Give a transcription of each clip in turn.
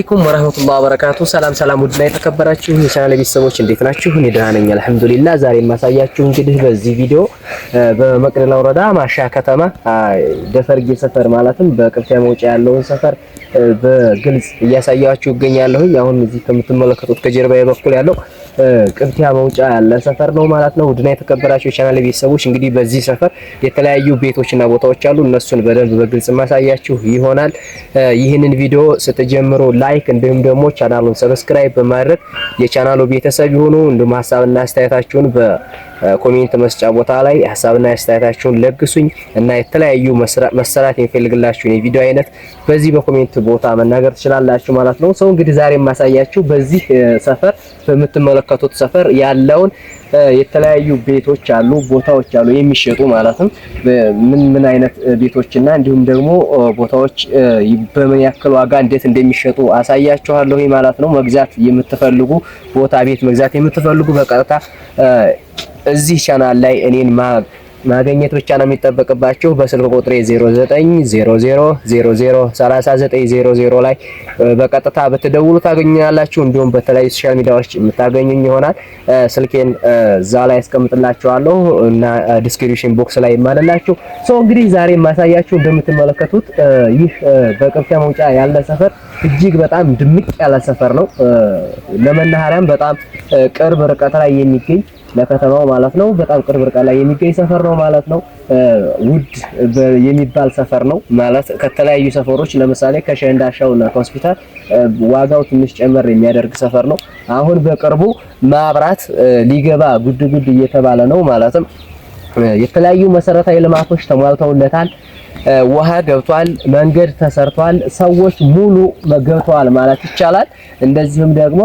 አለይኩም ወራህመቱላሂ ወበረካቱ። ሰላም ውድና የተከበራችሁ የቻናሌ ቤተሰቦች እንዴት ናችሁ? እኔ ደህና ነኝ አልሐምዱሊላህ። ዛሬ የማሳያችሁ እንግዲህ በዚህ ቪዲዮ በመቅደላ ወረዳ ማሻ ከተማ ደፈርጌ ሰፈር ማለትም በቅርፊያ መውጫ ያለውን ሰፈር በግልጽ እያሳያችሁ እገኛለሁ። አሁን እዚህ ከምትመለከቱት ከጀርባዬ በኩል ያለው ቅርፊያ መውጫ ያለ ሰፈር ነው ማለት ነው። ውድና የተከበራችሁ የቻናሌ ቤተሰቦች እንግዲህ በዚህ ሰፈር የተለያዩ ቤቶችና ቦታዎች አሉ። እነሱን በደንብ በግልጽ ማሳያችሁ ይሆናል። ይህንን ቪዲዮ ስትጀምሩ ላይክ እንዲሁም ደግሞ ቻናሉን ሰብስክራይብ በማድረግ የቻናሉ ቤተሰብ ይሁኑ። እንዲሁም ሐሳብና አስተያየታችሁን በኮሜንት መስጫ ቦታ ላይ ሐሳብና አስተያየታችሁን ለግሱኝ እና የተለያዩ መሰራት የሚፈልግላችሁን የቪዲዮ አይነት በዚህ በኮሜንት ቦታ መናገር ትችላላችሁ ማለት ነው። ሰው እንግዲህ ዛሬ የማሳያችሁ በዚህ ሰፈር በምትመለከቱት ሰፈር ያለውን የተለያዩ ቤቶች አሉ፣ ቦታዎች አሉ የሚሸጡ ማለትም ምን አይነት ቤቶችና እንዲሁም ደግሞ ቦታዎች በምን ያክል ዋጋ እንዴት እንደሚሸጡ አሳያችኋለሁ ማለት ነው። መግዛት የምትፈልጉ ቦታ ቤት መግዛት የምትፈልጉ በቀጥታ እዚህ ቻናል ላይ እኔን ማግኘት ብቻ ነው የሚጠበቅባችሁ። በስልክ ቁጥሬ 0900003900 ላይ በቀጥታ በተደውሉ ታገኙኛላችሁ። እንዲሁም በተለያዩ ሶሻል ሚዲያዎች የምታገኙኝ ይሆናል። ስልኬን እዛ ላይ አስቀምጥላችኋለሁ እና ዲስክሪፕሽን ቦክስ ላይ ማለላችሁ። እንግዲህ ዛሬ የማሳያችሁ እንደምትመለከቱት ይህ በቅርፊያ መውጫ ያለ ሰፈር እጅግ በጣም ድምቅ ያለ ሰፈር ነው። ለመናኸሪያም በጣም ቅርብ ርቀት ላይ የሚገኝ ለከተማው ማለት ነው በጣም ቅርብ ርቀት ላይ የሚገኝ ሰፈር ነው ማለት ነው። ውድ የሚባል ሰፈር ነው ማለት ከተለያዩ ሰፈሮች ለምሳሌ ከሸንዳሻውና ከሆስፒታል ዋጋው ትንሽ ጨመር የሚያደርግ ሰፈር ነው። አሁን በቅርቡ ማብራት ሊገባ ጉድ እየተባለ ነው ማለትም የተለያዩ መሰረታዊ ልማቶች ተሟልተውለታል። ውሃ ገብቷል፣ መንገድ ተሰርቷል፣ ሰዎች ሙሉ ገብተዋል ማለት ይቻላል። እንደዚህም ደግሞ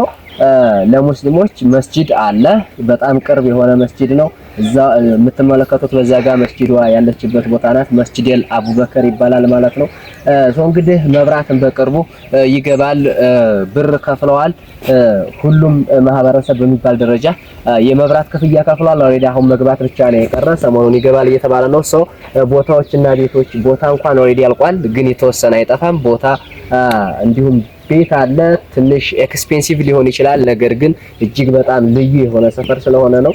ለሙስሊሞች መስጂድ አለ። በጣም ቅርብ የሆነ መስጂድ ነው። እዛ የምትመለከቱት በዛ ጋር መስጂዷ ያለችበት ቦታ ናት። መስጂድ አቡበከር ይባላል ማለት ነው። እንግዲህ መብራትን በቅርቡ ይገባል። ብር ከፍለዋል። ሁሉም ማህበረሰብ በሚባል ደረጃ የመብራት ክፍያ ከፍለዋል። ኦሬዲ አሁን መግባት ብቻ ነው የቀረ። ሰሞኑን ይገባል እየተባለ ነው። ቦታዎችና ቤቶች ቦታ እንኳን ኦሬዲ ያልቋል፣ ግን የተወሰነ አይጠፋም ቦታ እንዲሁም ቤት አለ። ትንሽ ኤክስፔንሲቭ ሊሆን ይችላል፣ ነገር ግን እጅግ በጣም ልዩ የሆነ ሰፈር ስለሆነ ነው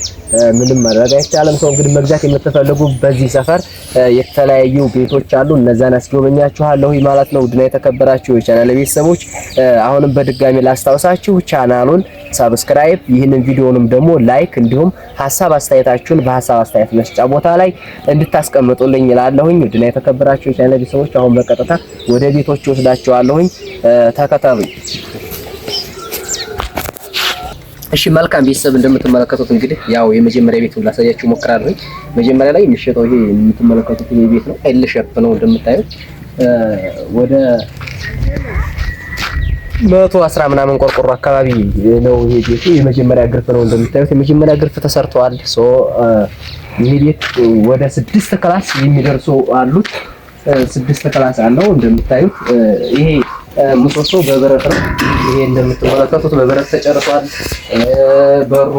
ምንም ማድረግ አይቻልም። እንግዲህ መግዛት የምትፈልጉ በዚህ ሰፈር የተለያዩ ቤቶች አሉ። እነዛን አስጎበኛችኋለሁ ማለት ነው። ውድና የተከበራችሁ የቻናል ቤተሰቦች አሁንም በድጋሚ ላስታውሳችሁ ቻናሉን ሰብስክራይብ፣ ይህንን ቪዲዮንም ደግሞ ላይክ እንዲሁም ሐሳብ አስተያየታችሁን በሐሳብ አስተያየት መስጫ ቦታ ላይ እንድታስቀምጡልኝ እላለሁኝ። ውድና የተከበራችሁ የቻናል ቤተሰቦች አሁን በቀጥታ ወደ ቤቶች ወስዳችኋለሁኝ። ተከታተሉኝ። እሺ መልካም ቤተሰብ እንደምትመለከቱት እንግዲህ ያው የመጀመሪያ ቤቱን ላሳያችሁ ሞክራለሁ። መጀመሪያ ላይ የሚሸጠው ይሄ የምትመለከቱት ይሄ ቤት ነው። ኤል ሼፕ ነው እንደምታዩት ወደ 110 ምናምን ቆርቆሮ አካባቢ ነው ይሄ ቤቱ። የመጀመሪያ ግርፍ ነው እንደምታዩት የመጀመሪያ ግርፍ ተሰርቷል። ይሄ ቤት ወደ 6 ክላስ የሚደርሱ አሉት። 6 ክላስ አለው እንደምታዩት። ይሄ ምሰሶ በብረት ነው። ይሄ እንደምትመለከቱት በብረት ተጨርሷል። በሩ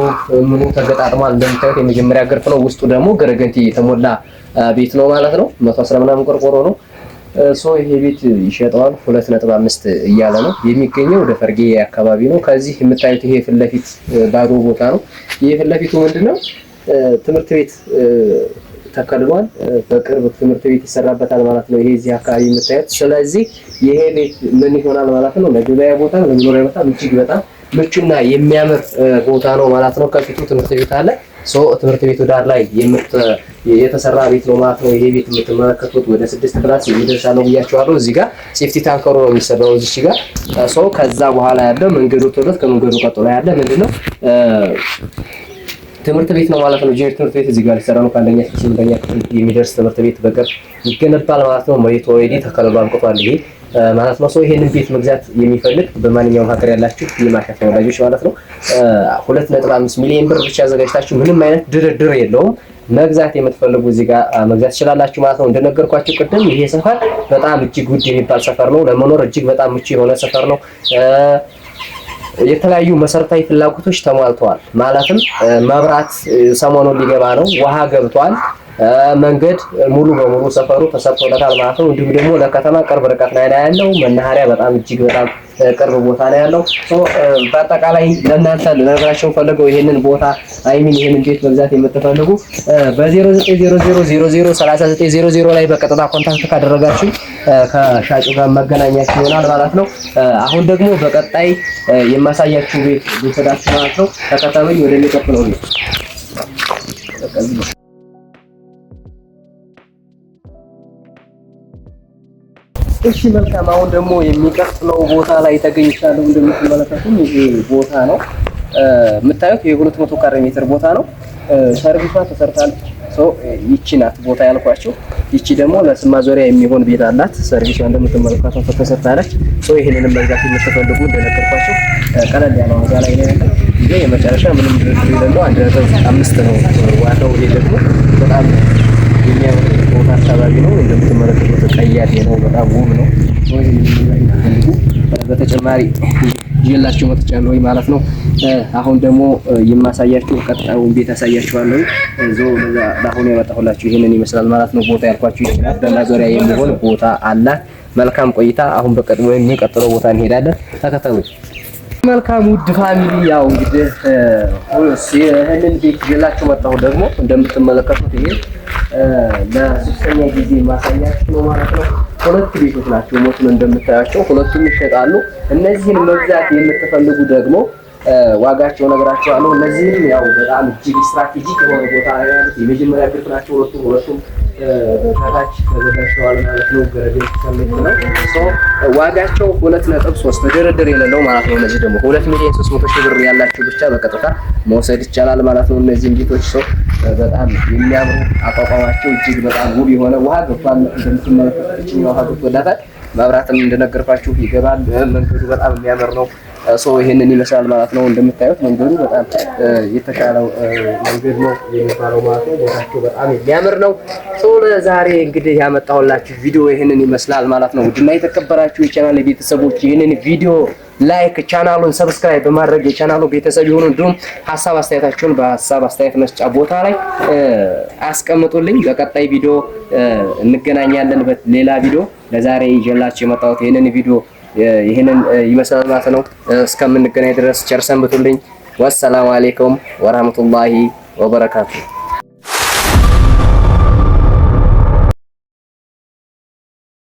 ምኑ ተገጣጥሟል። እንደምታዩት የመጀመሪያ ግርፍ ነው። ውስጡ ደግሞ ገረገንቲ የተሞላ ቤት ነው ማለት ነው። 110 ምናምን ቆርቆሮ ነው። ይሄ ቤት ይሸጠዋል 2.5 እያለ ነው የሚገኘው። ወደ ፈርጌ አካባቢ ነው። ከዚህ የምታዩት ይሄ ፊት ለፊት ባዶ ቦታ ነው። ይሄ ፊት ለፊቱ ምንድነው ትምህርት ቤት ተከልሏል። በቅርብ ትምህርት ቤት ይሰራበታል ማለት ነው። ይሄ እዚህ አካባቢ የምታዩት። ስለዚህ ይሄ ቤት ምን ይሆናል ማለት ነው ለገበያ ቦታ ለመኖሪያ ቦታ እጅግ በጣም ምቹና የሚያምር ቦታ ነው ማለት ነው። ከፊቱ ትምህርት ቤት አለ። ትምህርት ቤቱ ዳር ላይ የተሰራ ቤት ነው ማለት ነው። ይሄ ቤት የምትመለከቱት ወደ 6 ክላስ የሚደርሳል ነው ብያችኋለሁ። እዚህ ጋር ሴፍቲ ታንከሩ ነው የሚሰራው እዚህ ጋር። ከዛ በኋላ ያለው መንገዱ ተወለት ከመንገዱ ቀጥሎ ያለ ምንድነው ትምህርት ቤት ነው ማለት ነው። ጄር ትምህርት ቤት እዚህ ጋር ሊሰራ ነው። ከአንደኛ እስከ 8ኛ ክፍል የሚደርስ ትምህርት ቤት በቅርብ ይገነባል ማለት ነው። መሬቱ ኦሬዲ ተከልሎ አብቅቷል ይሄ ማለት ነው። ይሄንን ቤት መግዛት የሚፈልግ በማንኛውም ሀገር ያላችሁ የማሻ ተወላጆች ማለት ነው 2.5 ሚሊዮን ብር ብቻ አዘጋጅታችሁ ምንም አይነት ድርድር የለውም መግዛት የምትፈልጉ እዚህ ጋር መግዛት ትችላላችሁ ማለት ነው። እንደነገርኳችሁ ቅድም ይሄ ሰፈር በጣም እጅግ ውድ የሚባል ሰፈር ነው። ለመኖር እጅግ በጣም ምቹ የሆነ ሰፈር ነው። የተለያዩ መሰረታዊ ፍላጎቶች ተሟልተዋል ማለትም መብራት ሰሞኑን ሊገባ ነው። ውሃ ገብቷል። መንገድ ሙሉ በሙሉ ሰፈሩ ተሰርቶለታል ማለት ነው። እንዲሁም ደግሞ ለከተማ ቅርብ ርቀት ላይ ያለው መናኸሪያ በጣም እጅግ በጣም ቅርብ ቦታ ላይ ያለው በአጠቃላይ ለእናንተ ልነግራችሁ ፈልገው ይሄንን ቦታ አይሚን ይሄንን ቤት መግዛት የምትፈልጉ በ0900003900 ላይ በቀጥታ ኮንታክት ካደረጋችሁ ከሻጩ ጋር መገናኛችሁ ይሆናል ማለት ነው። አሁን ደግሞ በቀጣይ የማሳያችሁ ቤት ልትዳችሁ ማለት ነው። ተከታተሉኝ ወደሚቀጥለው ነው። እሺ መልካም። አሁን ደግሞ የሚቀጥለው ቦታ ላይ ተገኝቻለሁ። እንደምትመለከቱት ይሄ ቦታ ነው የምታዩት የ200 ካሬ ሜትር ቦታ ነው። ሰርቪሷ ተሰርታለች። ይቺ ናት ቦታ ያልኳችሁ። ይቺ ደግሞ ለስም ማዞሪያ የሚሆን ቤት አላት። ሰርቪሷ እንደምትመለከቱት ተሰርታለች። ይሄንን መግዛት የምትፈልጉ እንደነገርኳችሁ ቀለል ያለ ዋጋ ላይ ነው ያለው። ይሄ የመጨረሻ ምንም ድርድር የሌለው 1.5 ነው ዋጋው። ይሄ ደግሞ በጣም የሚያምር ቦታ አካባቢ ነው። እንደምትመለከቱት ቀያዴ ነው፣ በጣም ውብ ነው። በተጨማሪ ይዤላችሁ መጥቻለሁ ማለት ነው። አሁን ደግሞ የማሳያችሁ ቀጣዩን ቤት አሳያችኋለሁ። ለአሁኑ ያመጣሁላችሁ ይሄንን ይመስላል ማለት ነው። ቦታ ያልኳችሁ ይችላል። በማዞሪያ የሚሆን ቦታ አላት። መልካም ቆይታ። አሁን በቀጥሎ የሚቀጥለው ቦታ እንሄዳለን። ተከተሉኝ። መልካም ውድ ፋሚሊ፣ ያው እንግዲህ ይሄንን ቤት ይዤላችሁ መጣሁ። ደግሞ እንደምትመለከቱት ይሄ ለሶስተኛ ጊዜ ማሳያችሁ ነው ማለት ነው። ሁለት ቤቶች ናቸው ሞቱን እንደምታያቸው ሁለቱም ይሸጣሉ። እነዚህን መግዛት የምትፈልጉ ደግሞ ዋጋቸው ነግራችኋለሁ። እነዚህም ያው በጣም እጅግ ስትራቴጂክ የሆነ ቦታ ላይ ያሉት የመጀመሪያ ቤት ናቸው። ሁለቱም ከታች ተዘጋጅተዋል ማለት ነው። ገረገኝ ተሰምቶ ነው ዋጋቸው 2.3 ድርድር የሌለው ማለት ነው። እነዚህ ደግሞ 2,300,000 ብር ያላችሁ ብቻ በቀጥታ መውሰድ ይቻላል ማለት ነው። እነዚህ ቤቶች በጣም የሚያምሩ አቋቋማቸው እጅግ በጣም ውብ የሆነ ውሃ ገብቷል። እንደምትመለከቱት ውሃ ገብቶላታል። መብራትም እንደነገርኳችሁ ይገባል። መንገዱ በጣም የሚያምር ነው። ይሄንን ይመስላል ማለት ነው። እንደምታዩት መንገዱ በጣም የተሻለው መንገድ ነው የሚባለው ማለት ነው። ቦታቸው በጣም የሚያምር ነው። ለዛሬ እንግዲህ ያመጣሁላችሁ ቪዲዮ ይሄንን ይመስላል ማለት ነው። ውድና የተከበራችሁ የቻናል ቤተሰቦች ይሄንን ቪዲዮ ላይክ፣ ቻናሉን ሰብስክራይብ በማድረግ የቻናሉ ቤተሰብ ይሁኑ። እንዲሁም ሀሳብ አስተያየታችሁን በሀሳብ አስተያየት መስጫ ቦታ ላይ አስቀምጡልኝ። በቀጣይ ቪዲዮ እንገናኛለን በሌላ ቪዲዮ። ለዛሬ ይዤላችሁ የመጣሁት ይሄንን ይመስላል ማለት ነው። እስከምንገናኝ ድረስ ቸር ሰንብቱልኝ። ወሰላሙ አለይኩም ወራህመቱላሂ ወበረካቱ።